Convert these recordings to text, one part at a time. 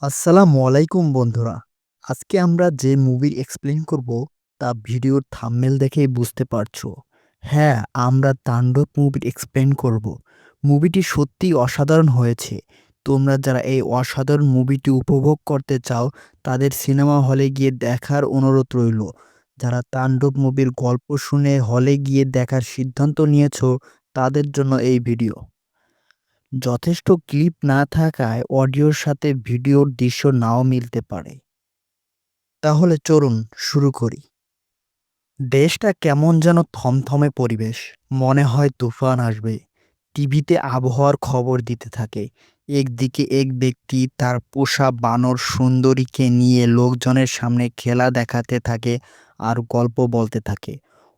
আসসালামু আলাইকুম বন্ধুরা। আজকে আমরা যে মুভির এক্সপ্লেইন করব তা ভিডিওর থাম্বনেল দেখেই বুঝতে পারছো। হ্যাঁ, আমরা তাণ্ডব মুভির এক্সপ্লেইন করব। মুভিটি সত্যিই অসাধারণ হয়েছে। তোমরা যারা এই অসাধারণ মুভিটি উপভোগ করতে চাও তাদের সিনেমা হলে গিয়ে দেখার অনুরোধ রইল। যারা তাণ্ডব মুভির গল্প শুনে হলে গিয়ে দেখার সিদ্ধান্ত নিয়েছো তাদের জন্য এই ভিডিও। যথেষ্ট ক্লিপ না থাকায় অডিওর সাথে ভিডিওর দৃশ্য নাও মিলতে পারে। তাহলে চলুন শুরু করি। দেশটা কেমন যেন থমথমে পরিবেশ, মনে হয় তুফান আসবে। টিভিতে আবহাওয়ার খবর দিতে থাকে। একদিকে এক ব্যক্তি তার পোষা বানর সুন্দরীকে নিয়ে লোকজনের সামনে খেলা দেখাতে থাকে আর গল্প বলতে থাকে।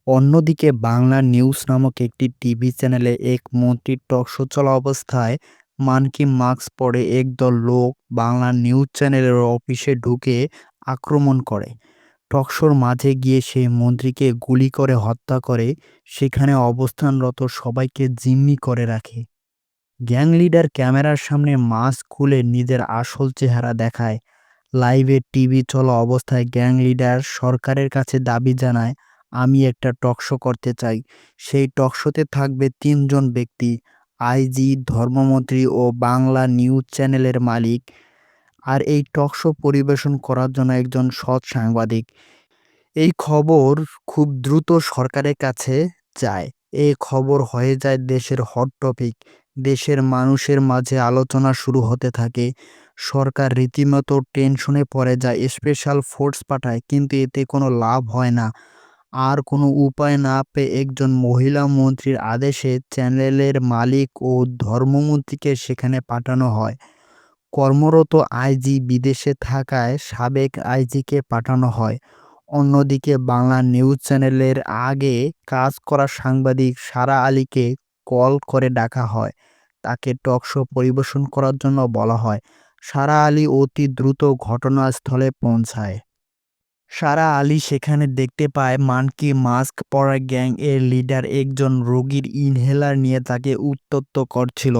অন্যদিকে বাংলা নিউজ নামক একটি টিভি চ্যানেলে এক মন্ত্রীর টকশো চলা অবস্থায় মানকি মাস্ক পরে একদল লোক বাংলা নিউজ চ্যানেলের অফিসে ঢুকে আক্রমণ করে। টকশোর মাঝে গিয়ে সেই মন্ত্রীকে গুলি করে হত্যা করে, সেখানে অবস্থানরত সবাইকে জিম্মি করে রাখে। গ্যাং লিডার ক্যামেরার সামনে মাস্ক খুলে নিজের আসল চেহারা দেখায়। লাইভে টিভি চলা অবস্থায় গ্যাং লিডার সরকারের কাছে দাবি জানায়, আমি একটা টকশো করতে চাই। সেই টকশোতে থাকবে তিনজন ব্যক্তি, আইজি, ধর্মমন্ত্রী ও বাংলা নিউজ চ্যানেলের মালিক, আর এই টকশো পরিবেশন করার জন্য একজন সৎ সাংবাদিক। এই খবর খুব দ্রুত সরকারের কাছে যায়। এই খবর হয়ে যায় দেশের হট টপিক। দেশের মানুষের মাঝে আলোচনা শুরু হতে থাকে। সরকার রীতিমতো টেনশনে পড়ে যায়, স্পেশাল ফোর্স পাঠায়, কিন্তু এতে কোনো লাভ হয় না। আর কোনো উপায় না পেয়ে একজন মহিলা মন্ত্রীর আদেশে চ্যানেলের মালিক ও ধর্মমন্ত্রীকে সেখানে পাঠানো হয়। কর্মরত আইজি বিদেশে থাকায় সাবেক আইজিকে পাঠানো হয়। অন্যদিকে বাংলা নিউজ চ্যানেলের আগে কাজ করা সাংবাদিক সারা আলীকে কল করে ডাকা হয়। তাকে টকশো পরিবেশন করার জন্য বলা হয়। সারা আলী অতি দ্রুত ঘটনাস্থলে পৌঁছায়। সারা আলী সেখানে দেখতে পায় মানকি মাস্ক পরা গ্যাং এর লিডার একজন রোগীর ইনহেলার নিয়ে তাকে উত্ত্যক্ত করছিল।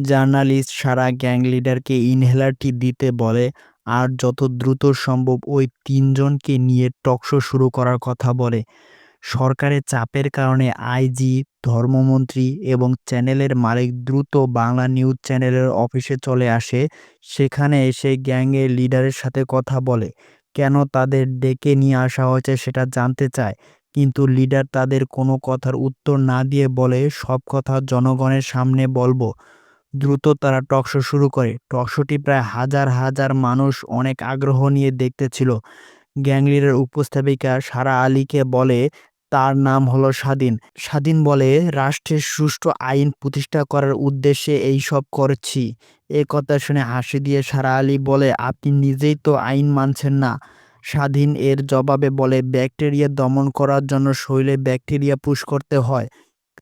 জার্নালিস্ট সারা গ্যাং লিডারকে ইনহেলারটি দিতে বলে আর যত দ্রুত সম্ভব ওই তিনজনকে নিয়ে টকশো শুরু করার কথা বলে। সরকারের চাপের কারণে আইজি, ধর্মমন্ত্রী এবং চ্যানেলের মালিক দ্রুত বাংলা নিউজ চ্যানেলের অফিসে চলে আসে। সেখানে এসে গ্যাংয়ের লিডারের সাথে কথা বলে। কেন তাদের ডেকে নিয়ে আসা হয়েছে সেটা জানতে চায়, কিন্তু লিডার তাদের কোনো কথার উত্তর না দিয়ে বলে, সব কথা জনগণের সামনে বলবো। দ্রুত তারা টকশো শুরু করে। টকশোটি প্রায় হাজার হাজার মানুষ অনেক আগ্রহ নিয়ে দেখতেছিল। গ্যাং লিডার উপস্থাপিকা সারা আলীকে বলে তার নাম হলো স্বাধীন। স্বাধীন বলে, রাষ্ট্রের সুষ্ঠু আইন প্রতিষ্ঠা করার উদ্দেশ্যে এইসব করছি। এ কথা শুনে হাসি দিয়ে সারা আলী বলে, আপনি নিজেই তো আইন মানছেন না। স্বাধীন এর জবাবে বলে, ব্যাকটেরিয়া দমন করার জন্য শরীরে ব্যাকটেরিয়া পুশ করতে হয়,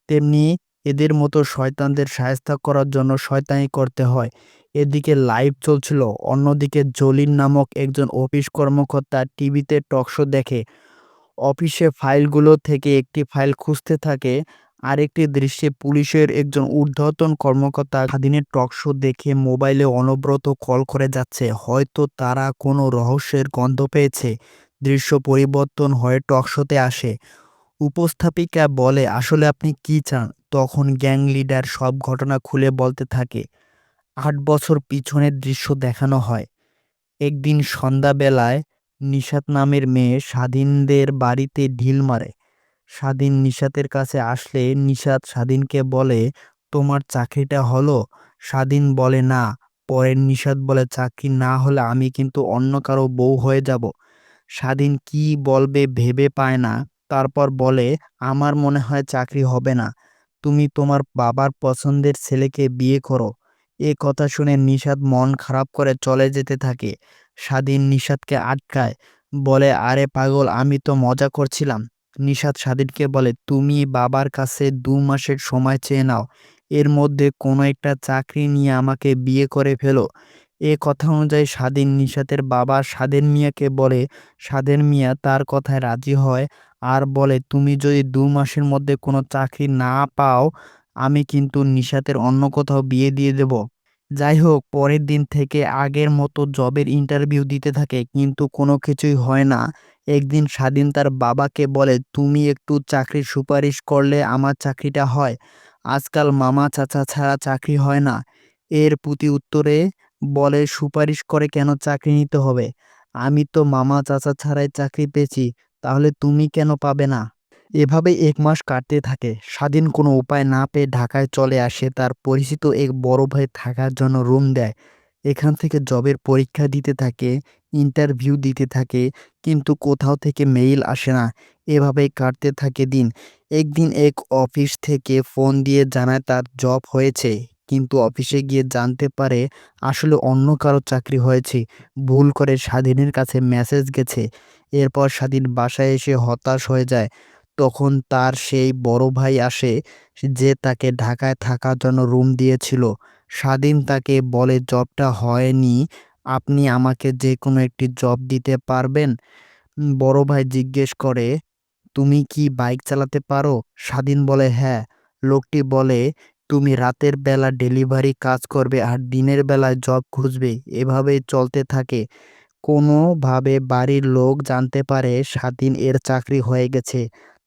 তেমনি এদের মতো শয়তানদের শায়েস্তা করার জন্য শয়তানি করতে হয়। এদিকে লাইভ চলছিল, অন্যদিকে জলিল নামক একজন অফিস কর্মকর্তা টিভিতে টকশো দেখে। অফিসে ফাইলগুলো থেকে একটি ফাইল খুঁজতে থাকে। আরেকটি দৃশ্যে পুলিশের একজন ঊর্ধ্বতন কর্মকর্তা স্বাধীনের টকশো দেখে মোবাইলে অনবরত কল করে যাচ্ছে, হয়তো তারা কোনো রহস্যের গন্ধ পেয়েছে। দৃশ্য পরিবর্তন হয়ে টকশোতে আসে। উপস্থাপিকা বলে, আসলে আপনি কি চান? তখন গ্যাং লিডার সব ঘটনা খুলে বলতে থাকে। ৮ বছর পিছনের দৃশ্য দেখানো হয়। একদিন সন্ধ্যাবেলায় নিশাত নামের মেয়ে স্বাধীনদের বাড়িতে ঢিল মারে। স্বাধীন নিশাতের কাছে আসলে নিশাত স্বাধীনকে বলে, তোমার চাকরিটা হলো? স্বাধীন বলে, না। পরে নিশাত বলে, চাকরি না হলে আমি কিন্তু অন্য কারো বউ হয়ে যাব। স্বাধীন কি বলবে ভেবে পায় না। তারপর বলে, আমার মনে হয় চাকরি হবে না। তুমি তোমার বাবার পছন্দের ছেলেকে বিয়ে করো। এ কথা শুনে নিশাত মন খারাপ করে চলে যেতে থাকে। স্বাধীন নিশাতকে আটকায়, বলে, আরে পাগল, আমি তো মজা করছিলাম। নিশাত স্বাধীনকে বলে, তুমি বাবার কাছে ২ মাসের সময় চেয়ে নাও, এর মধ্যে কোনো একটা চাকরি নিয়ে আমাকে বিয়ে করে ফেলো। এ কথা অনুযায়ী স্বাধীন নিশাতের বাবা স্বাধীন মিয়াকে বলে। স্বাধীন মিয়া তার কথায় রাজি হয় আর বলে, তুমি যদি ২ মাসের মধ্যে কোনো চাকরি না পাও, আমি কিন্তু নিশাতের অন্য কোথাও বিয়ে দিয়ে দেব। যাই হোক, পরের দিন থেকে আগের মতো জবের ইন্টারভিউ দিতে থাকে, কিন্তু কোনো কিছুই হয় না। একদিন স্বাধীন তার বাবাকে বলে, তুমি একটু চাকরির সুপারিশ করলে আমার চাকরিটা হয়। আজকাল মামা চাচা ছাড়া চাকরি হয় না। এর প্রতি উত্তরে বলে, সুপারিশ করে কেন চাকরি নিতে হবে? আমি তো মামা চাচা ছাড়াই চাকরি পেয়েছি, তাহলে তুমি কেন পাবে না? এভাবে ১ মাস কাটতে থাকে। স্বাধীন কোনো উপায় না পেয়ে ঢাকায় চলে আসে। তার পরিচিত এক বড় ভাই থাকার জন্য রুম দেয়। এখান থেকে জবের পরীক্ষা দিতে থাকে, ইন্টারভিউ দিতে থাকে, কিন্তু কোথাও থেকে মেইল আসে না। এভাবেই কাটতে থাকে দিন। একদিন এক অফিস থেকে ফোন দিয়ে জানায় তার জব হয়েছে। কিন্তু অফিসে গিয়ে জানতে পারে আসলে অন্য কারো চাকরি হয়েছে। ভুল করে স্বাধীনের কাছে মেসেজ গেছে। এরপর স্বাধীন বাসায় এসে হতাশ হয়ে যায়। তখন তার সেই বড় ভাই আসে, যে তাকে ঢাকায় থাকার জন্য রুম দিয়েছিল। স্বাধীন তাকে বলে, জবটা হয়নি, আপনি আমাকে যে কোনো একটি জব দিতে পারবেন? বড় ভাই জিজ্ঞেস করে, তুমি কি বাইক চালাতে পারো? স্বাধীন বলে, হ্যাঁ। লোকটি বলে, তুমি রাতের বেলা ডেলিভারি কাজ করবে আর দিনের বেলায় জব খুঁজবে। এভাবেই চলতে থাকে। কোনোভাবে বাড়ির লোক জানতে পারে স্বাধীন এর চাকরি হয়ে গেছে।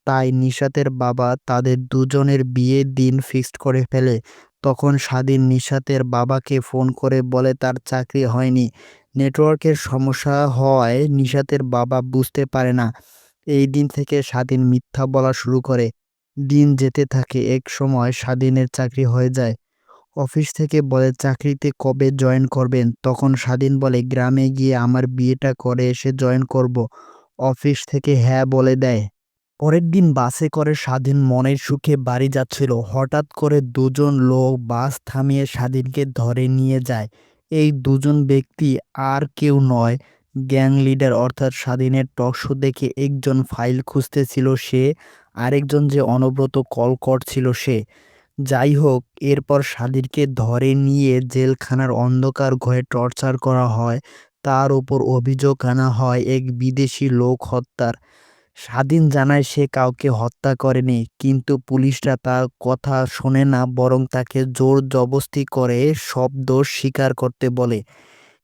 তাই নিশাতের বাবা তাদের দুজনের বিয়ের দিন ফিক্সড করে ফেলে। তখন স্বাধীন নিশাতের বাবাকে ফোন করে বলে তার চাকরি হয়নি। নেটওয়ার্কের সমস্যা হওয়ায় নিশাতের বাবা বুঝতে পারে না। এই দিন থেকে স্বাধীন মিথ্যা বলা শুরু করে। দিন যেতে থাকে, এক সময় স্বাধীনের চাকরি হয়ে যায়। অফিস থেকে বলে, চাকরিতে কবে জয়েন করবেন? তখন স্বাধীন বলে, গ্রামে গিয়ে আমার বিয়েটা করে এসে জয়েন করব। অফিস থেকে হ্যাঁ বলে দেয়। পরের দিন বাসে করে স্বাধীন মনের সুখে বাড়ি যাচ্ছিল। হঠাৎ করে দুজন লোক বাস থামিয়ে স্বাধীনকে ধরে নিয়ে যায়। এই দুজন ব্যক্তি আর কেউ নয়, গ্যাং লিডার অর্থাৎ স্বাধীনের টকশো দেখে একজন ফাইল খুঁজতেছিল সে, আরেকজন যে অনবরত কল করছিল সে। যাই হোক, এরপর স্বাধীনকে ধরে নিয়ে জেলখানার অন্ধকার ঘরে টর্চার করা হয়। তার উপর অভিযোগ আনা হয় এক বিদেশি লোক হত্যার। স্বাধীন জানায় সে কাউকে হত্যা করেনি, কিন্তু পুলিশরা তার কথা শোনে না, বরং তাকে জোর জবরদস্তি করে সব দোষ স্বীকার করতে বলে।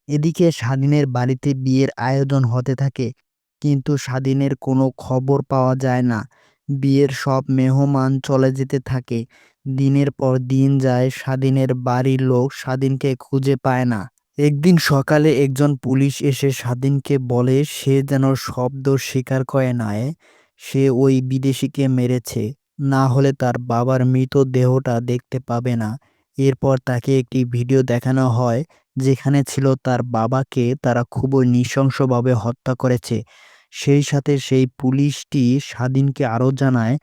এদিকে স্বাধীনের বাড়িতে বিয়ের আয়োজন হতে থাকে, কিন্তু স্বাধীনের কোনো খবর পাওয়া যায় না। বিয়ের সব মেহমান চলে যেতে থাকে। দিনের পর দিন যায়, স্বাধীনের বাড়ির লোক স্বাধীনকে খুঁজে পায় না। একদিন সকালে একজন পুলিশ এসে স্বাধীনকে বলে সে যেন সব দোষ স্বীকার করে নেয়, সে ওই বিদেশিকে মেরেছে, না হলে তার বাবার মৃতদেহটা দেখতে পাবে না। এরপর তাকে একটি ভিডিও দেখানো হয়, যেখানে ছিল তার বাবাকে তারা খুবই নৃশংসভাবে হত্যা করেছে। সেই সাথে সেই পুলিশটি স্বাধীনকে আরও জানায়,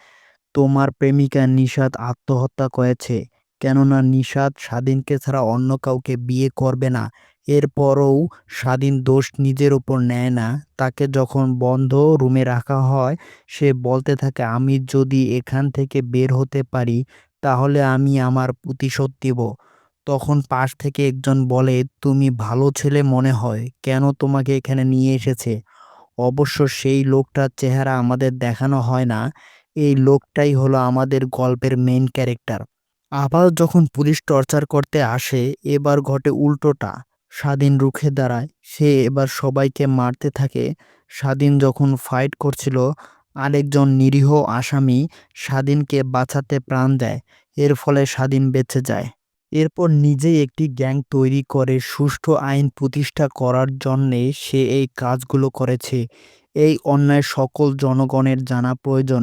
তোমার প্রেমিকা নিশাত আত্মহত্যা করেছে, কেননা নিশাত স্বাধীনকে ছাড়া অন্য কাউকে বিয়ে করবে না। এরপরও স্বাধীন দোষ নিজের উপর নেয় না। তাকে যখন বন্ধ রুমে রাখা হয়, সে বলতে থাকে, আমি যদি এখান থেকে বের হতে পারি তাহলে আমি আমার প্রতিশোধ দিব। তখন পাশ থেকে একজন বলে, তুমি ভালো ছেলে মনে হয়, কেন তোমাকে এখানে নিয়ে এসেছে? অবশ্য সেই লোকটার চেহারা আমাদের দেখানো হয় না। এই লোকটাই হলো আমাদের গল্পের মেইন ক্যারেক্টার। আবার যখন পুলিশ টর্চার করতে আসে, এবার ঘটে উল্টোটা। স্বাধীন রুখে দাঁড়ায়, সে এবার সবাইকে মারতে থাকে। স্বাধীন যখন ফাইট করছিল, আরেকজন নিরীহ আসামি স্বাধীনকে বাঁচাতে প্রাণ দেয়। এর ফলে স্বাধীন বেঁচে যায়। এরপর নিজেই একটি গ্যাং তৈরি করে সুষ্ঠু আইন প্রতিষ্ঠা করার জন্যে সে এই কাজগুলো করেছে। এই অন্যায় সকল জনগণের জানা প্রয়োজন।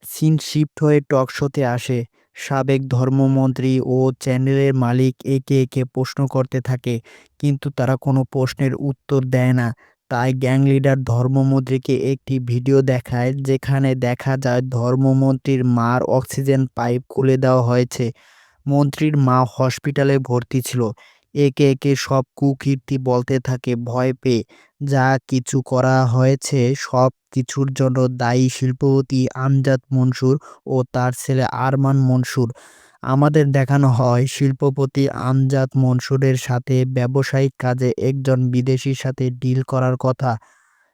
সিন শিফট হয়ে টক শোতে আসে। সাবেক ধর্মমন্ত্রী ও চ্যানেলের মালিক একে একে প্রশ্ন করতে থাকে, কিন্তু তারা কোনো প্রশ্নের উত্তর দেয় না। তাই গ্যাং লিডার ধর্মমন্ত্রীকে একটি ভিডিও দেখায়, যেখানে দেখা যায় ধর্মমন্ত্রীর মার অক্সিজেন পাইপ খুলে দেওয়া হয়েছে। মন্ত্রীর মা হসপিটালে ভর্তি ছিল। একে একে সব কুকীর্তি বলতে থাকে ভয় পেয়ে, যা কিছু করা হয়েছে সব কিছুর জন্য দায়ী শিল্পপতি আমজাদ মনসুর ও তার ছেলে আরমান মনসুর। আমাদের দেখানো হয় শিল্পপতি আমজাদ মনসুরের সাথে ব্যবসায়িক কাজে একজন বিদেশির সাথে ডিল করার কথা।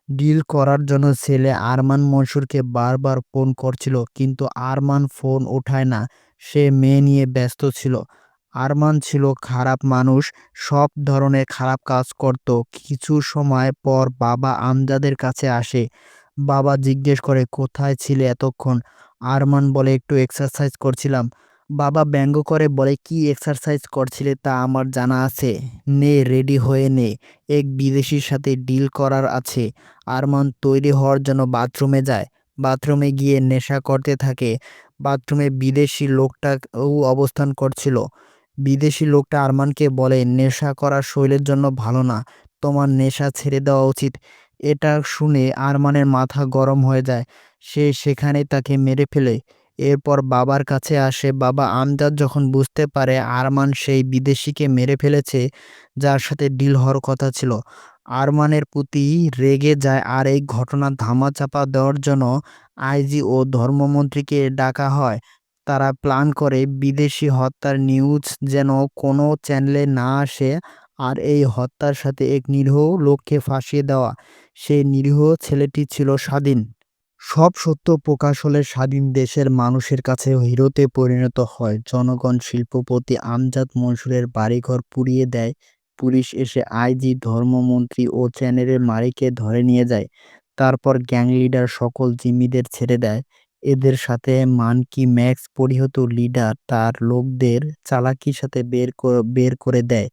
ডিল করার জন্য ছেলে আরমান মনসুরকে বারবার ফোন করছিল, কিন্তু আরমান ফোন ওঠায় না, সে মেয়ে নিয়ে ব্যস্ত ছিল। আরমান ছিল খারাপ মানুষ, সব ধরনের খারাপ কাজ করত। কিছু সময় পর বাবা আমজাদের কাছে আসে। বাবা জিজ্ঞেস করে, কোথায় ছিলে এতক্ষণ? আরমান বলে, একটু এক্সারসাইজ করছিলাম। বাবা ব্যঙ্গ করে বলে, কি এক্সারসাইজ করছিলে তা আমার জানা আছে। নে, রেডি হয়ে নে, এক বিদেশির সাথে ডিল করার আছে। আরমান তৈরি হওয়ার জন্য বাথরুমে যায়। বাথরুমে গিয়ে নেশা করতে থাকে। বাথরুমে বিদেশি লোকটাও অবস্থান করছিল। বিদেশি লোকটা আরমানকে বলে, নেশা করা শরীরের জন্য ভালো না, তোমার নেশা ছেড়ে দেওয়া উচিত। এটা শুনে আরমানের মাথা গরম হয়ে যায়। সে সেখানেই তাকে মেরে ফেলে। এরপর বাবার কাছে আসে। বাবা আমজাদ যখন বুঝতে পারে আরমান সেই বিদেশিকে মেরে ফেলেছে যার সাথে ডিল হওয়ার কথা ছিল, আরমানের প্রতি রেগে যায়। আর এই ঘটনা ধামাচাপা দেওয়ার জন্য আইজি ও ধর্মমন্ত্রীকে ডাকা হয়। তারা প্ল্যান করে বিদেশি হত্যার নিউজ যেন কোনো চ্যানেলে না আসে, আর এই হত্যার সাথে এক নিরীহ লোককে ফাঁসিয়ে দেওয়া। সেই নিরীহ ছেলেটি ছিল স্বাধীন। সব সত্য প্রকাশ হলে স্বাধীন দেশের মানুষের কাছে হিরোতে পরিণত হয়। জনগণ শিল্পপতি আমজাদ মনসুরের বাড়িঘর পুড়িয়ে দেয়। পুলিশ এসে আইজি, ধর্মমন্ত্রী ও চ্যানেলের মালিককে ধরে নিয়ে যায়। তারপর গ্যাং লিডার সকল জিম্মিদের ছেড়ে দেয়। এদের সাথে মানকি ম্যাক্স পরিহত লিডার তার লোকদের চালাকির সাথে বের করে দেয়।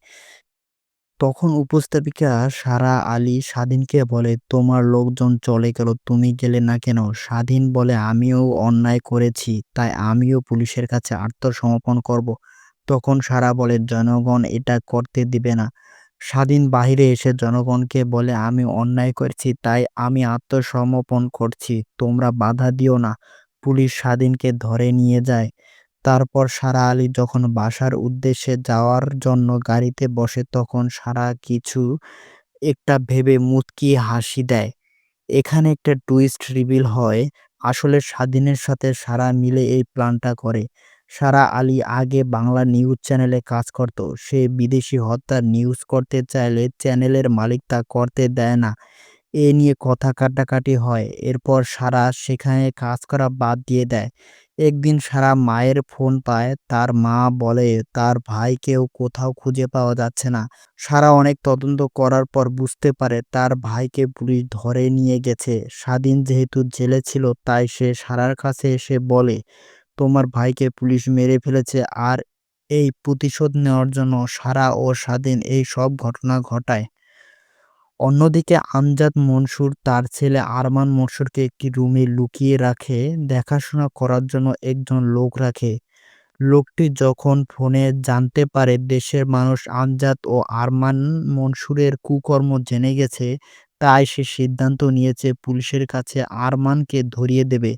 তখন উপস্থাপিকা সারা আলী স্বাধীনকে বলে, তোমার লোকজন চলে গেল, তুমি গেলে না কেন? স্বাধীন বলে, আমিও অন্যায় করেছি, তাই আমিও পুলিশের কাছে আত্মসমর্পণ করব। তখন সারা বলে, জনগণ এটা করতে দিবে না। স্বাধীন বাহিরে এসে জনগণকে বলে, আমি অন্যায় করেছি, তাই আমি আত্মসমর্পণ করছি, তোমরা বাধা দিও না। পুলিশ স্বাধীনকে ধরে নিয়ে যায়। তারপর সারা আলী যখন বাসার উদ্দেশ্যে যাওয়ার জন্য গাড়িতে বসে তখন সারা কিছু একটা ভেবে মুচকি হাসি দেয়। এখানে একটা টুইস্ট রিভিল হয়। আসলে স্বাধীনের সাথে সারা মিলে এই প্ল্যানটা করে। সারা আলী আগে বাংলা নিউজ চ্যানেলে কাজ করত। সে বিদেশি হত্যার নিউজ করতে চাইলে চ্যানেলের মালিক তা করতে দেয় না। এ নিয়ে কথা কাটাকাটি হয়। এরপর সারা সেখানে কাজ করা বাদ দিয়ে দেয়। একদিন সারা মায়ের ফোন পায়। তার মা বলে তার ভাইকেও কোথাও খুঁজে পাওয়া যাচ্ছে না। সারা অনেক তদন্ত করার পর বুঝতে পারে তার ভাইকে পুলিশ ধরে নিয়ে গেছে। স্বাধীন যেহেতু জেলে ছিল তাই সে সারার কাছে এসে বলে, তোমার ভাইকে পুলিশ মেরে ফেলেছে, আর এই প্রতিশোধ নেওয়ার জন্য সারা ও স্বাধীন এই সব ঘটনা ঘটায়। অন্যদিকে আমজাদ মনসুর তার ছেলে আরমান মনসুরকে একটি রুমে লুকিয়ে রাখে, দেখাশোনা করার জন্য একজন লোক রাখে। লোকটি যখন ফোনে জানতে পারে দেশের মানুষ আমজাদ ও আরমান মনসুরের কুকর্ম জেনে গেছে, তাই সে সিদ্ধান্ত নিয়েছে পুলিশের কাছে আরমানকে ধরিয়ে দেবে।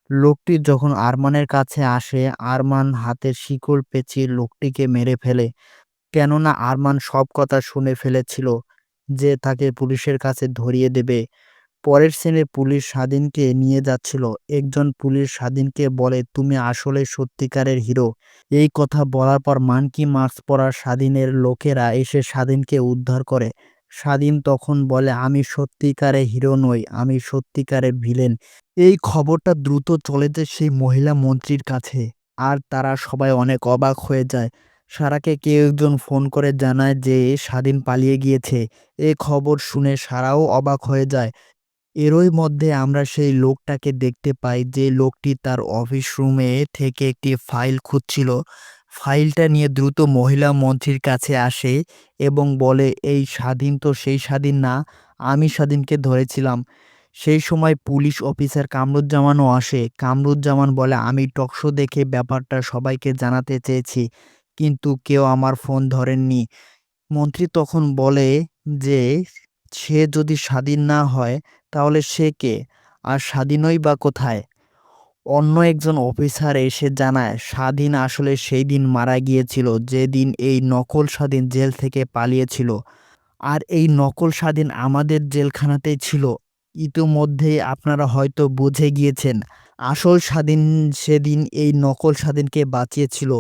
লোকটি যখন আরমানের কাছে আসে, আরমান হাতের শিকল পেঁচিয়ে লোকটিকে মেরে ফেলে। কেননা আরমান সব কথা শুনে ফেলেছিল যে তাকে পুলিশের কাছে ধরিয়ে দেবে। পরের সিনে পুলিশ স্বাধীনকে নিয়ে যাচ্ছিল। একজন পুলিশ স্বাধীনকে বলে, তুমি আসলে সত্যিকারের হিরো। এই কথা বলার পর মানকি মাস্ক পরা স্বাধীনের লোকেরা এসে স্বাধীনকে উদ্ধার করে। স্বাধীন তখন বলে, আমি সত্যিকারের হিরো নই, আমি সত্যিকারের ভিলেন। এই খবরটা দ্রুত চলে যায় সেই মহিলা মন্ত্রীর কাছে। আর তারা সবাই অনেক অবাক হয়ে যায়। সারাকে কেউ একজন ফোন করে জানায় যে স্বাধীন পালিয়ে গিয়েছে। এ খবর শুনে সারাও অবাক হয়ে যায়। এরই মধ্যে আমরা সেই লোকটাকে দেখতে পাই যে লোকটি তার অফিস রুমে থেকে একটি ফাইল খুঁজছিল। ফাইলটা নিয়ে দ্রুত মহিলা মন্ত্রীর কাছে আসে এবং বলে, এই স্বাধীন তো সেই স্বাধীন না, আমি স্বাধীনকে ধরেছিলাম। সেই সময় পুলিশ অফিসার কামরুজ্জামানও আসে। কামরুজ্জামান বলে, আমি টকশো দেখে ব্যাপারটা সবাইকে জানাতে চেয়েছি, কিন্তু কেউ আমার ফোন ধরেননি। মন্ত্রী তখন বলে যে সে যদি স্বাধীন না হয় তাহলে সে কে, আর স্বাধীনই বা কোথায়? অন্য একজন অফিসার এসে জানায় স্বাধীন আসলে সেই দিন মারা গিয়েছিল যেদিন এই নকল স্বাধীন জেল থেকে পালিয়েছিল। আর এই নকল স্বাধীন আমাদের জেলখানাতেই ছিল। ইতোমধ্যেই আপনারা হয়তো বুঝে গিয়েছেন আসল স্বাধীন সেদিন এই নকল স্বাধীনকে বাঁচিয়েছিল।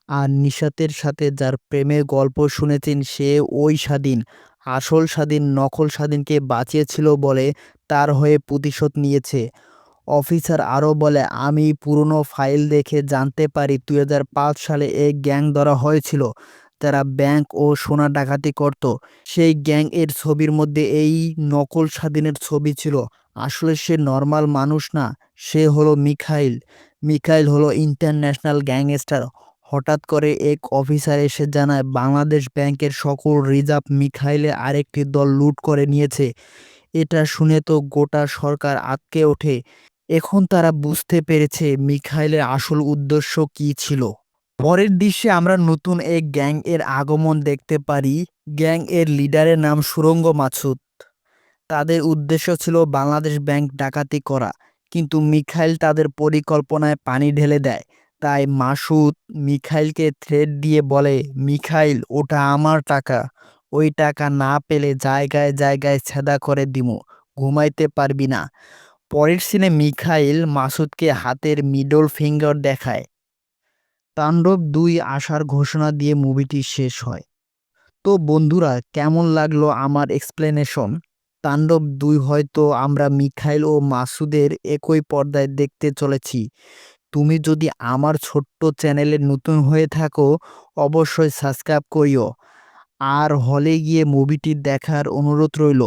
আর নিশাতের সাথে যার প্রেমের গল্প শুনেছেন সে ওই স্বাধীন। আসল স্বাধীন নকল স্বাধীনকে বাঁচিয়েছিল বলে তার হয়ে প্রতিশোধ নিয়েছে। অফিসার আরও বলে, আমি পুরনো ফাইল দেখে জানতে পারি 2005 সালে এক গ্যাং ধরা হয়েছিল যারা ব্যাংক ও সোনা ডাকাতি করত। সেই গ্যাং এর ছবির মধ্যে এই নকল স্বাধীনের ছবি ছিল। আসলে সে নর্মাল মানুষ না, সে হলো মিখাইল। মিখাইল হলো ইন্টারন্যাশনাল গ্যাংস্টার। হঠাৎ করে এক অফিসার এসে জানায় বাংলাদেশ ব্যাংকের সকল রিজার্ভ মিখাইলের আরেকটি দল লুট করে নিয়েছে। এটা শুনে তো গোটা সরকার আঁতকে ওঠে। এখন তারা বুঝতে পেরেছে মিখাইলের আসল উদ্দেশ্য কী ছিল। পরের দৃশ্যে আমরা নতুন এক গ্যাং এর আগমন দেখতে পারি। গ্যাং এর লিডারের নাম সুরঙ্গ মাসুদ। তাদের উদ্দেশ্য ছিল বাংলাদেশ ব্যাংক ডাকাতি করা, কিন্তু মিখাইল তাদের পরিকল্পনায় পানি ঢেলে দেয়। তাই মাসুদ মিখাইলকে থ্রেট দিয়ে বলে, মিখাইল, ওটা আমার টাকা, ওই টাকা না পেলে জায়গায় জায়গায় ছেদা করে দিমু, ঘুমাইতে পারবি না। পরের সিনে মিখাইল মাসুদকে হাতের মিডল ফিঙ্গার দেখায়। তাণ্ডব 2 আসার ঘোষণা দিয়ে মুভিটি শেষ হয়। তো বন্ধুরা, কেমন লাগলো আমার এক্সপ্লেনেশন? তাণ্ডব 2 হয়তো আমরা মিখাইল ও মাসুদের একই পর্দায় দেখতে চলেছি। তুমি যদি আমার ছোট্ট চ্যানেলে নতুন হয়ে থাকো, অবশ্যই সাবস্ক্রাইব করিও। আর হলে গিয়ে মুভিটি দেখার অনুরোধ রইল।